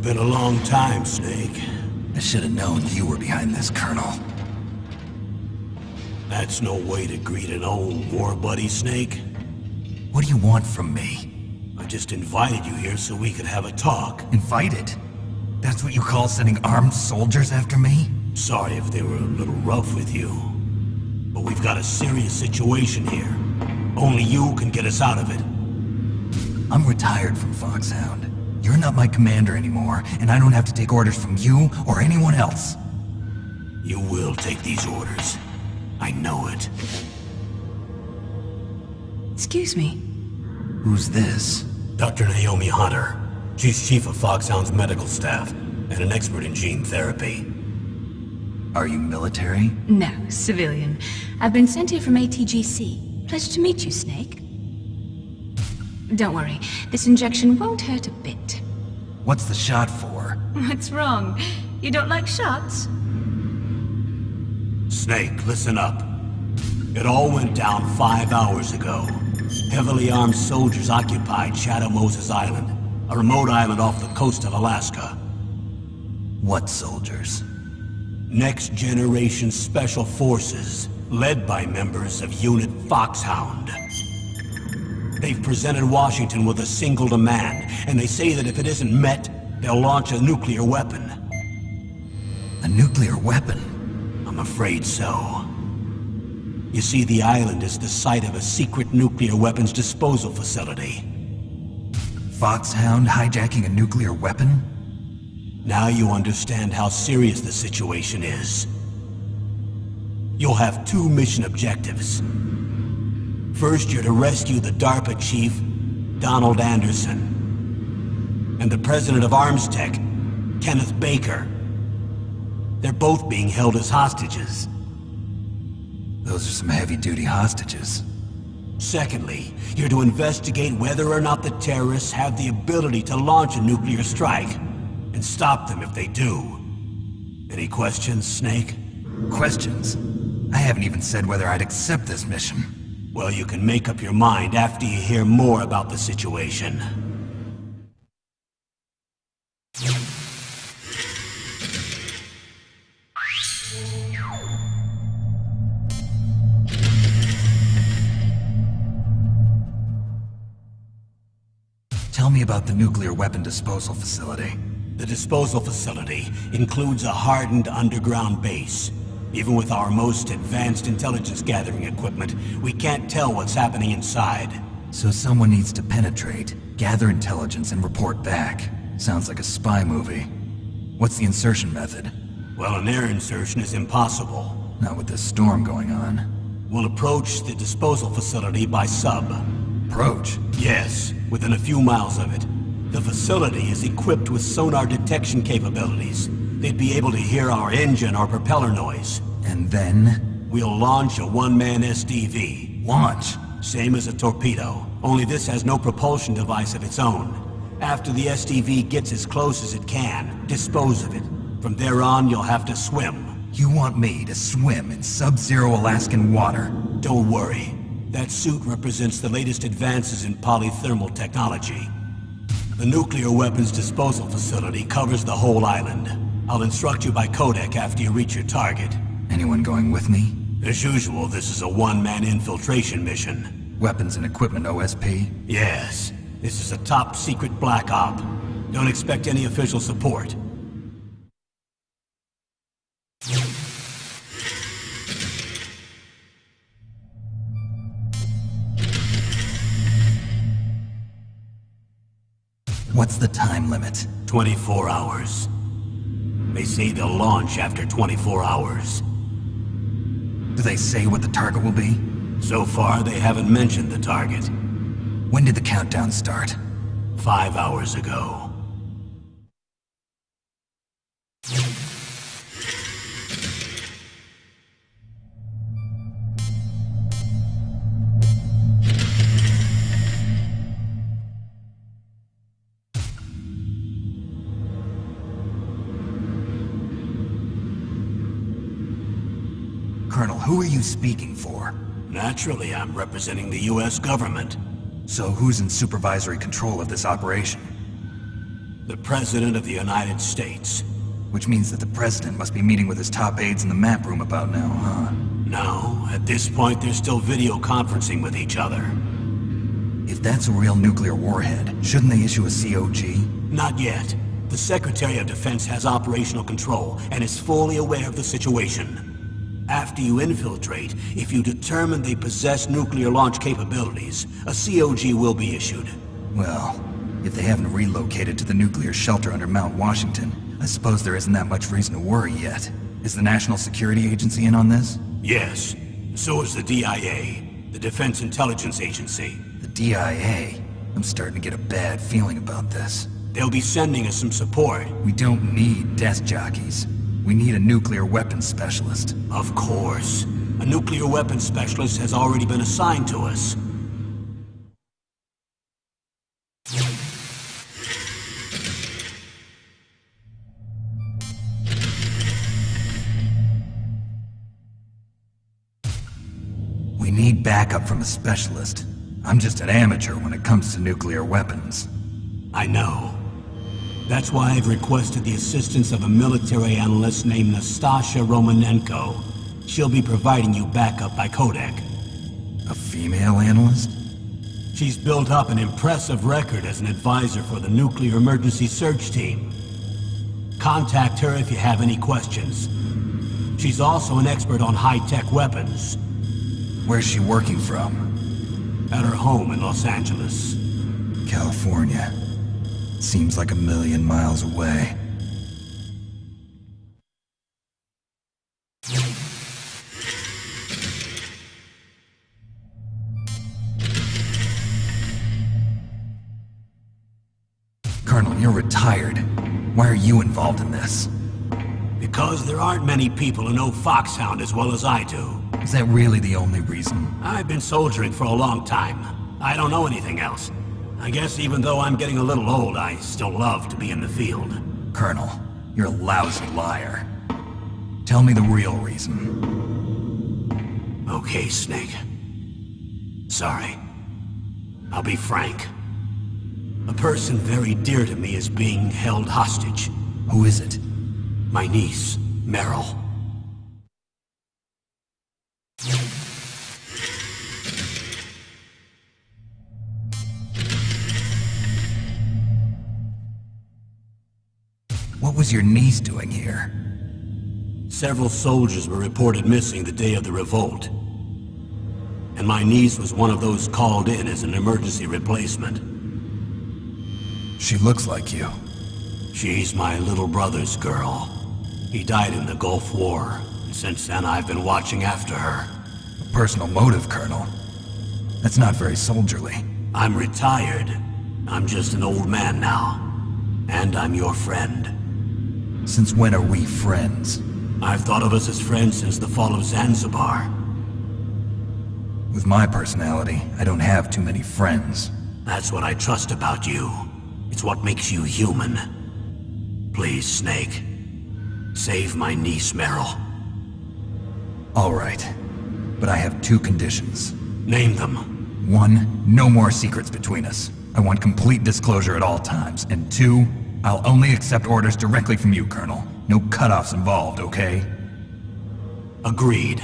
been a long time, Snake. I should have known you were behind this, Colonel. That's no way to greet an old war buddy, Snake. What do you want from me? I just invited you here so we could have a talk. Invited? That's what you call sending armed soldiers after me? Sorry if they were a little rough with you. But we've got a serious situation here. Only you can get us out of it. I'm retired from Foxhound. You're not my commander anymore, and I don't have to take orders from you or anyone else. You will take these orders. I know it. Excuse me. Who's this? Dr. Naomi Hunter. She's chief of Foxhound's medical staff, and an expert in gene therapy. Are you military? No, civilian. I've been sent here from ATGC. Pleasure to meet you, Snake. Don't worry, this injection won't hurt a bit. What's the shot for? What's wrong? You don't like shots? Snake, listen up. It all went down 5 hours ago. Heavily armed soldiers occupied Shadow Moses Island, a remote island off the coast of Alaska. What soldiers? Next Generation Special Forces, led by members of Unit Foxhound. They've presented Washington with a single demand, and they say that if it isn't met, they'll launch a nuclear weapon. A nuclear weapon? I'm afraid so. You see, the island is the site of a secret nuclear weapons disposal facility. Foxhound hijacking a nuclear weapon? Now you understand how serious the situation is. You'll have 2 mission objectives. First, you're to rescue the DARPA chief, Donald Anderson, and the president of Armstech, Kenneth Baker. They're both being held as hostages. Those are some heavy-duty hostages. Secondly, you're to investigate whether or not the terrorists have the ability to launch a nuclear strike, and stop them if they do. Any questions, Snake? Questions? I haven't even said whether I'd accept this mission. Well, you can make up your mind after you hear more about the situation. Tell me about the nuclear weapon disposal facility. The disposal facility includes a hardened underground base. Even with our most advanced intelligence gathering equipment, we can't tell what's happening inside. So someone needs to penetrate, gather intelligence, and report back. Sounds like a spy movie. What's the insertion method? Well, an air insertion is impossible. Not with this storm going on. We'll approach the disposal facility by sub. Approach? Yes, within a few miles of it. The facility is equipped with sonar detection capabilities. They'd be able to hear our engine or propeller noise. And then? We'll launch a one-man SDV. Launch? Same as a torpedo, only this has no propulsion device of its own. After the SDV gets as close as it can, dispose of it. From there on, you'll have to swim. You want me to swim in sub-zero Alaskan water? Don't worry. That suit represents the latest advances in polythermal technology. The nuclear weapons disposal facility covers the whole island. I'll instruct you by codec after you reach your target. Anyone going with me? As usual, this is a one-man infiltration mission. Weapons and equipment OSP? Yes. This is a top-secret black op. Don't expect any official support. What's the time limit? 24 hours. They say they'll launch after 24 hours. Do they say what the target will be? So far, they haven't mentioned the target. When did the countdown start? 5 hours ago. Colonel, who are you speaking for? Naturally, I'm representing the U.S. government. So who's in supervisory control of this operation? The President of the United States. Which means that the President must be meeting with his top aides in the map room about now, huh? No, at this point they're still video conferencing with each other. If that's a real nuclear warhead, shouldn't they issue a COG? Not yet. The Secretary of Defense has operational control and is fully aware of the situation. After you infiltrate, if you determine they possess nuclear launch capabilities, a COG will be issued. Well, if they haven't relocated to the nuclear shelter under Mount Washington, I suppose there isn't that much reason to worry yet. Is the National Security Agency in on this? Yes. So is the DIA, the Defense Intelligence Agency. The DIA? I'm starting to get a bad feeling about this. They'll be sending us some support. We don't need desk jockeys. We need a nuclear weapons specialist. Of course. A nuclear weapons specialist has already been assigned to us. We need backup from a specialist. I'm just an amateur when it comes to nuclear weapons. I know. That's why I've requested the assistance of a military analyst named Nastasha Romanenko. She'll be providing you backup by codec. A female analyst? She's built up an impressive record as an advisor for the Nuclear Emergency Search Team. Contact her if you have any questions. She's also an expert on high-tech weapons. Where's she working from? At her home in Los Angeles. California. Seems like 1,000,000 miles away. Colonel, you're retired. Why are you involved in this? Because there aren't many people who know Foxhound as well as I do. Is that really the only reason? I've been soldiering for a long time. I don't know anything else. I guess even though I'm getting a little old, I still love to be in the field. Colonel, you're a lousy liar. Tell me the real reason. Okay, Snake. Sorry. I'll be frank. A person very dear to me is being held hostage. Who is it? My niece, Meryl. What was your niece doing here? Several soldiers were reported missing the day of the revolt. And my niece was one of those called in as an emergency replacement. She looks like you. She's my little brother's girl. He died in the Gulf War, and since then I've been watching after her. A personal motive, Colonel. That's not very soldierly. I'm retired. I'm just an old man now. And I'm your friend. Since when are we friends? I've thought of us as friends since the fall of Zanzibar. With my personality, I don't have too many friends. That's what I trust about you. It's what makes you human. Please, Snake. Save my niece, Meryl. All right. But I have 2 conditions. Name them. 1, no more secrets between us. I want complete disclosure at all times. And 2, I'll only accept orders directly from you, Colonel. No cutoffs involved, okay? Agreed.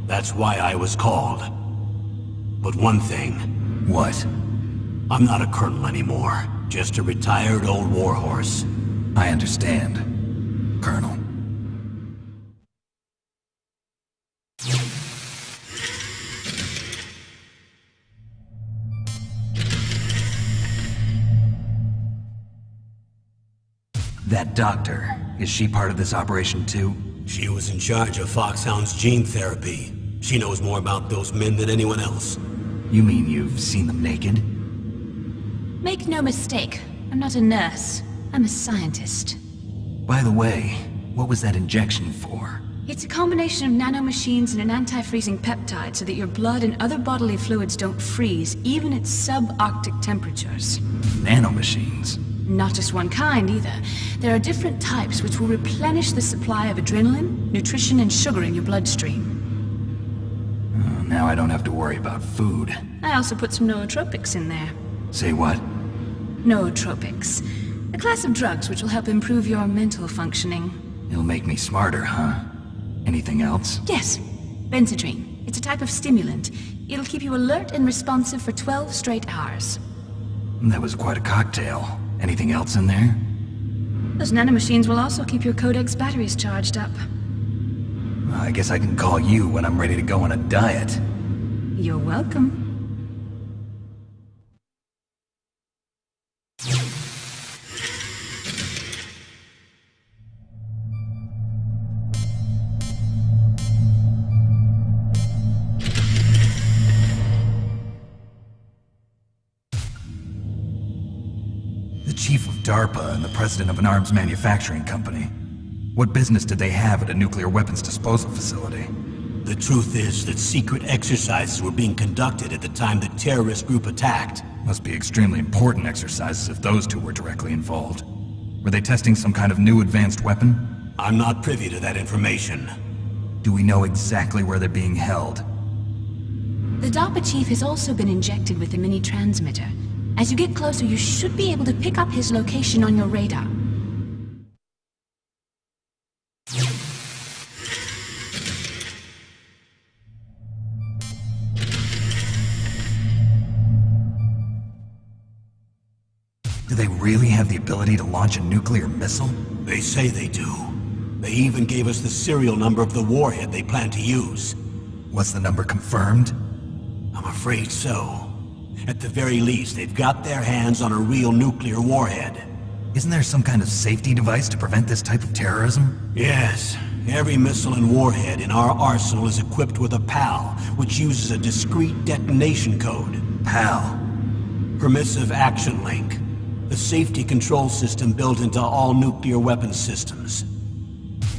That's why I was called. But one thing. What? I'm not a colonel anymore. Just a retired old warhorse. I understand, Colonel. That doctor, is she part of this operation too? She was in charge of Foxhound's gene therapy. She knows more about those men than anyone else. You mean you've seen them naked? Make no mistake, I'm not a nurse. I'm a scientist. By the way, what was that injection for? It's a combination of nanomachines and an anti-freezing peptide so that your blood and other bodily fluids don't freeze, even at subarctic temperatures. Nanomachines? Not just one kind, either. There are different types which will replenish the supply of adrenaline, nutrition, and sugar in your bloodstream. Now I don't have to worry about food. I also put some nootropics in there. Say what? Nootropics. A class of drugs which will help improve your mental functioning. It'll make me smarter, huh? Anything else? Yes. Benzedrine. It's a type of stimulant. It'll keep you alert and responsive for 12 straight hours. That was quite a cocktail. Anything else in there? Those nanomachines will also keep your Codex batteries charged up. Well, I guess I can call you when I'm ready to go on a diet. You're welcome. The chief of DARPA and the president of an arms manufacturing company. What business did they have at a nuclear weapons disposal facility? The truth is that secret exercises were being conducted at the time the terrorist group attacked. Must be extremely important exercises if those two were directly involved. Were they testing some kind of new advanced weapon? I'm not privy to that information. Do we know exactly where they're being held? The DARPA chief has also been injected with a mini transmitter. As you get closer, you should be able to pick up his location on your radar. Do they really have the ability to launch a nuclear missile? They say they do. They even gave us the serial number of the warhead they plan to use. Was the number confirmed? I'm afraid so. At the very least, they've got their hands on a real nuclear warhead. Isn't there some kind of safety device to prevent this type of terrorism? Yes. Every missile and warhead in our arsenal is equipped with a PAL, which uses a discrete detonation code. PAL? Permissive Action Link. The safety control system built into all nuclear weapons systems.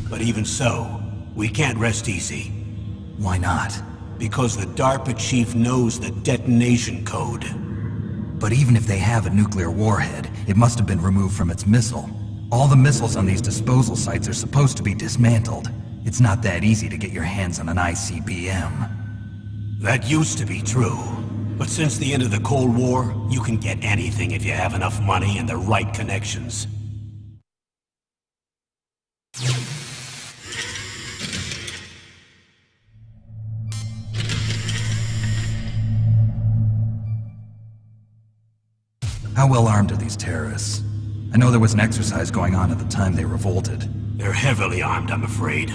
But even so, we can't rest easy. Why not? Because the DARPA chief knows the detonation code. But even if they have a nuclear warhead, it must have been removed from its missile. All the missiles on these disposal sites are supposed to be dismantled. It's not that easy to get your hands on an ICBM. That used to be true. But since the end of the Cold War, you can get anything if you have enough money and the right connections. How well armed are these terrorists? I know there was an exercise going on at the time they revolted. They're heavily armed, I'm afraid.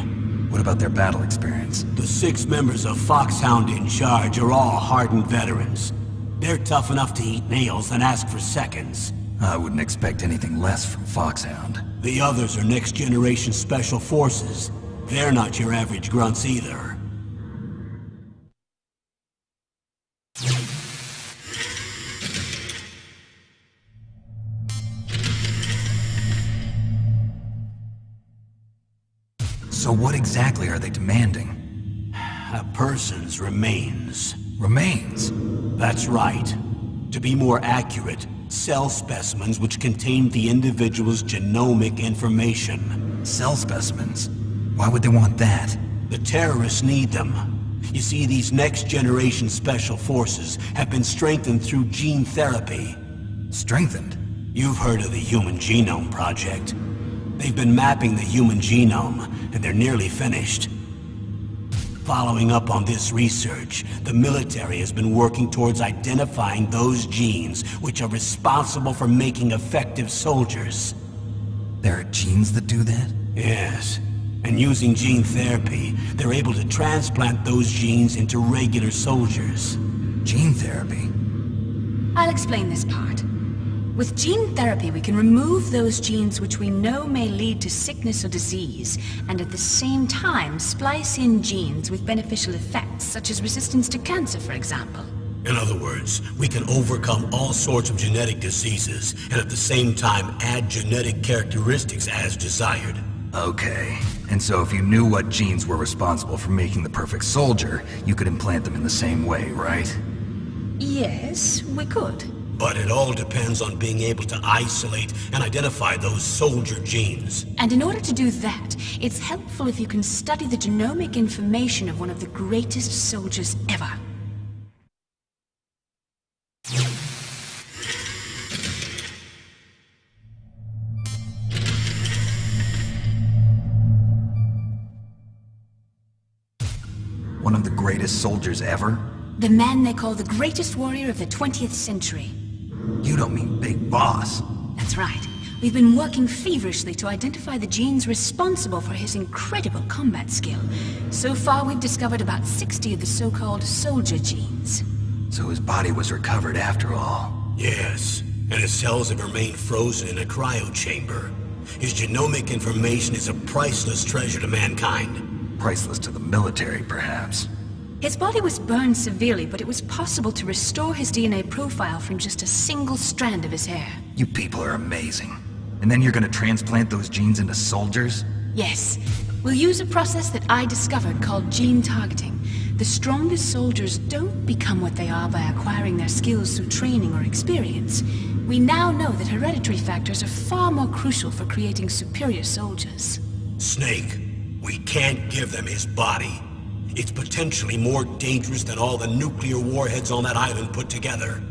What about their battle experience? The 6 members of Foxhound in charge are all hardened veterans. They're tough enough to eat nails and ask for seconds. I wouldn't expect anything less from Foxhound. The others are next-generation special forces. They're not your average grunts either. So what exactly are they demanding? A person's remains. Remains? That's right. To be more accurate, cell specimens which contain the individual's genomic information. Cell specimens? Why would they want that? The terrorists need them. You see, these next-generation special forces have been strengthened through gene therapy. Strengthened? You've heard of the Human Genome Project. They've been mapping the human genome, and they're nearly finished. Following up on this research, the military has been working towards identifying those genes which are responsible for making effective soldiers. There are genes that do that? Yes. And using gene therapy, they're able to transplant those genes into regular soldiers. Gene therapy? I'll explain this part. With gene therapy, we can remove those genes which we know may lead to sickness or disease, and at the same time splice in genes with beneficial effects, such as resistance to cancer, for example. In other words, we can overcome all sorts of genetic diseases, and at the same time add genetic characteristics as desired. Okay. And so if you knew what genes were responsible for making the perfect soldier, you could implant them in the same way, right? Yes, we could. But it all depends on being able to isolate and identify those soldier genes. And in order to do that, it's helpful if you can study the genomic information of one of the greatest soldiers ever. One of the greatest soldiers ever? The man they call the greatest warrior of the 20th century. You don't mean Big Boss. That's right. We've been working feverishly to identify the genes responsible for his incredible combat skill. So far, we've discovered about 60 of the so-called soldier genes. So his body was recovered after all. Yes, and his cells have remained frozen in a cryo chamber. His genomic information is a priceless treasure to mankind. Priceless to the military, perhaps. His body was burned severely, but it was possible to restore his DNA profile from just a single strand of his hair. You people are amazing. And then you're gonna transplant those genes into soldiers? Yes. We'll use a process that I discovered called gene targeting. The strongest soldiers don't become what they are by acquiring their skills through training or experience. We now know that hereditary factors are far more crucial for creating superior soldiers. Snake, we can't give them his body. It's potentially more dangerous than all the nuclear warheads on that island put together.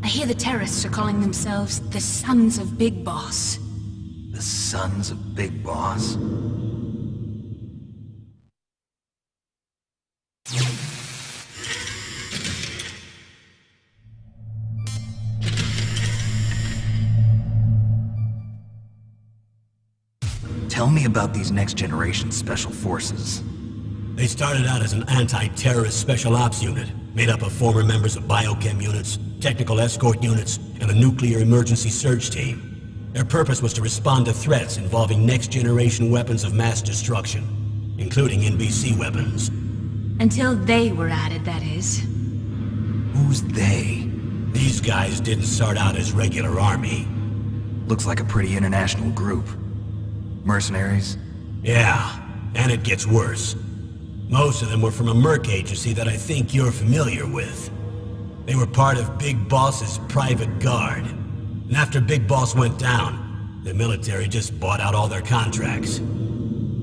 I hear the terrorists are calling themselves the Sons of Big Boss. The Sons of Big Boss? Tell me about these next-generation special forces. They started out as an anti-terrorist special ops unit, made up of former members of biochem units, technical escort units, and the nuclear emergency surge team. Their purpose was to respond to threats involving next-generation weapons of mass destruction, including NBC weapons. Until they were added, that is. Who's they? These guys didn't start out as regular army. Looks like a pretty international group. Mercenaries? Yeah, and it gets worse. Most of them were from a merc agency that I think you're familiar with. They were part of Big Boss's private guard. And after Big Boss went down, the military just bought out all their contracts.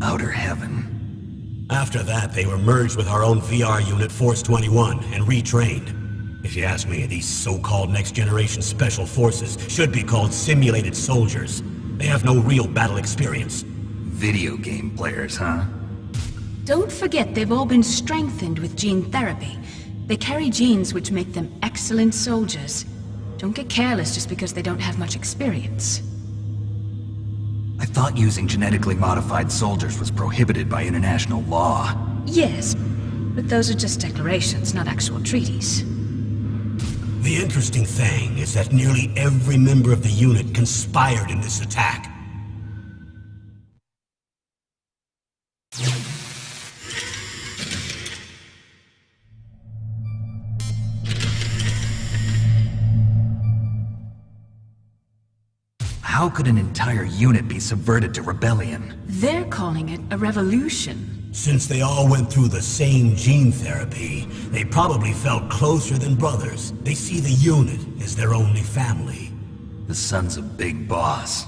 Outer heaven. After that, they were merged with our own VR unit, Force 21, and retrained. If you ask me, these so-called next-generation special forces should be called simulated soldiers. They have no real battle experience. Video game players, huh? Don't forget they've all been strengthened with gene therapy. They carry genes which make them excellent soldiers. Don't get careless just because they don't have much experience. I thought using genetically modified soldiers was prohibited by international law. Yes, but those are just declarations, not actual treaties. The interesting thing is that nearly every member of the unit conspired in this attack. How could an entire unit be subverted to rebellion? They're calling it a revolution. Since they all went through the same gene therapy, they probably felt closer than brothers. They see the unit as their only family. The Sons of Big Boss.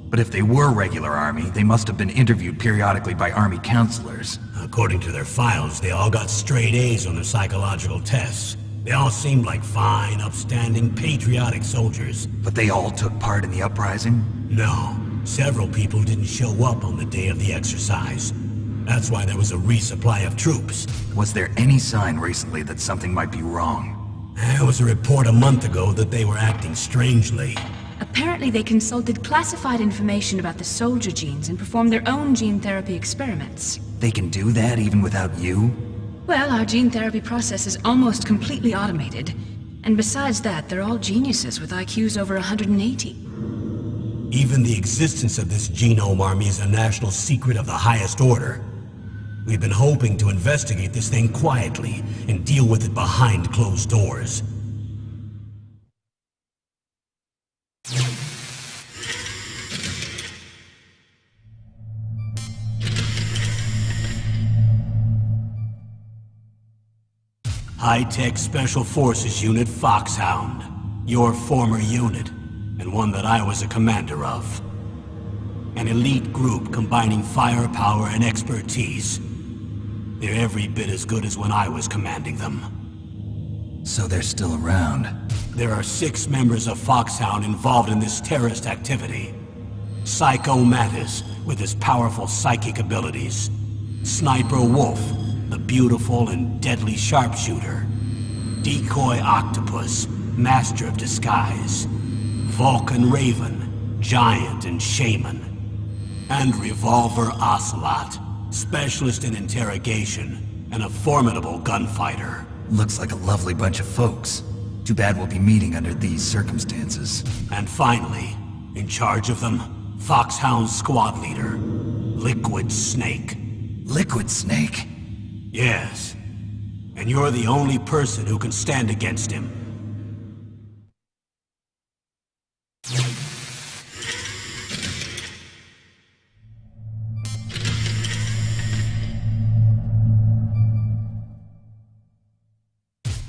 But if they were regular army, they must have been interviewed periodically by army counselors. According to their files, they all got straight A's on their psychological tests. They all seemed like fine, upstanding, patriotic soldiers. But they all took part in the uprising? No. Several people didn't show up on the day of the exercise. That's why there was a resupply of troops. Was there any sign recently that something might be wrong? There was a report a month ago that they were acting strangely. Apparently they consulted classified information about the soldier genes and performed their own gene therapy experiments. They can do that even without you? Well, our gene therapy process is almost completely automated. And besides that, they're all geniuses with IQs over 180. Even the existence of this genome army is a national secret of the highest order. We've been hoping to investigate this thing quietly and deal with it behind closed doors. High-Tech Special Forces Unit Foxhound. Your former unit, and one that I was a commander of. An elite group combining firepower and expertise. They're every bit as good as when I was commanding them. So they're still around. There are 6 members of Foxhound involved in this terrorist activity. Psycho Mattis, with his powerful psychic abilities. Sniper Wolf, the beautiful and deadly sharpshooter, decoy octopus, master of disguise, Vulcan Raven, giant and shaman, and Revolver Ocelot, specialist in interrogation and a formidable gunfighter. Looks like a lovely bunch of folks. Too bad we'll be meeting under these circumstances. And finally, in charge of them, Foxhound squad leader, Liquid Snake. Liquid Snake? Yes. And you're the only person who can stand against him.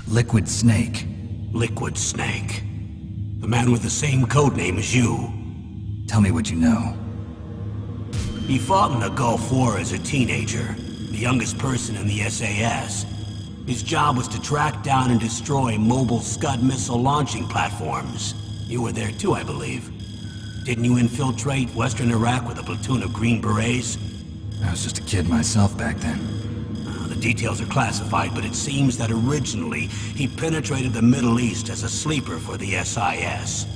Liquid Snake. Liquid Snake. The man with the same codename as you. Tell me what you know. He fought in the Gulf War as a teenager, the youngest person in the SAS. His job was to track down and destroy mobile Scud missile launching platforms. You were there too, I believe. Didn't you infiltrate Western Iraq with a platoon of Green Berets? I was just a kid myself back then. The details are classified, but it seems that originally he penetrated the Middle East as a sleeper for the SIS.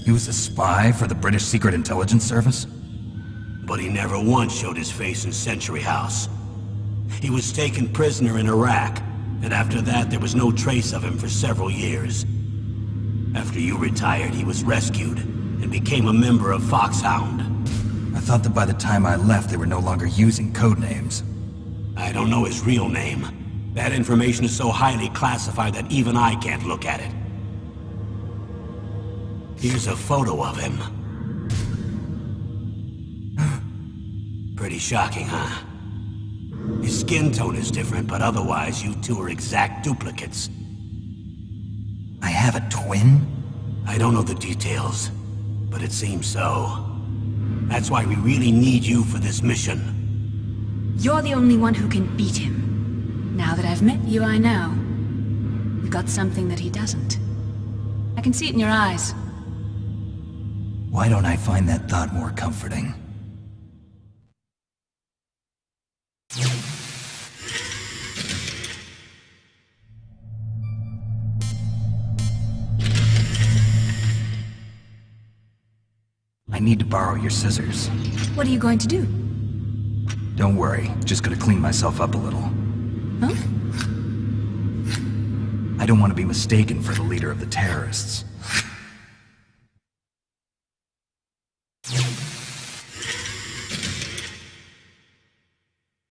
He was a spy for the British Secret Intelligence Service? But he never once showed his face in Century House. He was taken prisoner in Iraq, and after that there was no trace of him for several years. After you retired, he was rescued and became a member of Foxhound. I thought that by the time I left they were no longer using codenames. I don't know his real name. That information is so highly classified that even I can't look at it. Here's a photo of him. Pretty shocking, huh? His skin tone is different, but otherwise you two are exact duplicates. I have a twin? I don't know the details, but it seems so. That's why we really need you for this mission. You're the only one who can beat him. Now that I've met you, I know. You've got something that he doesn't. I can see it in your eyes. Why don't I find that thought more comforting? I need to borrow your scissors. What are you going to do? Don't worry, just gonna clean myself up a little. Huh? I don't want to be mistaken for the leader of the terrorists.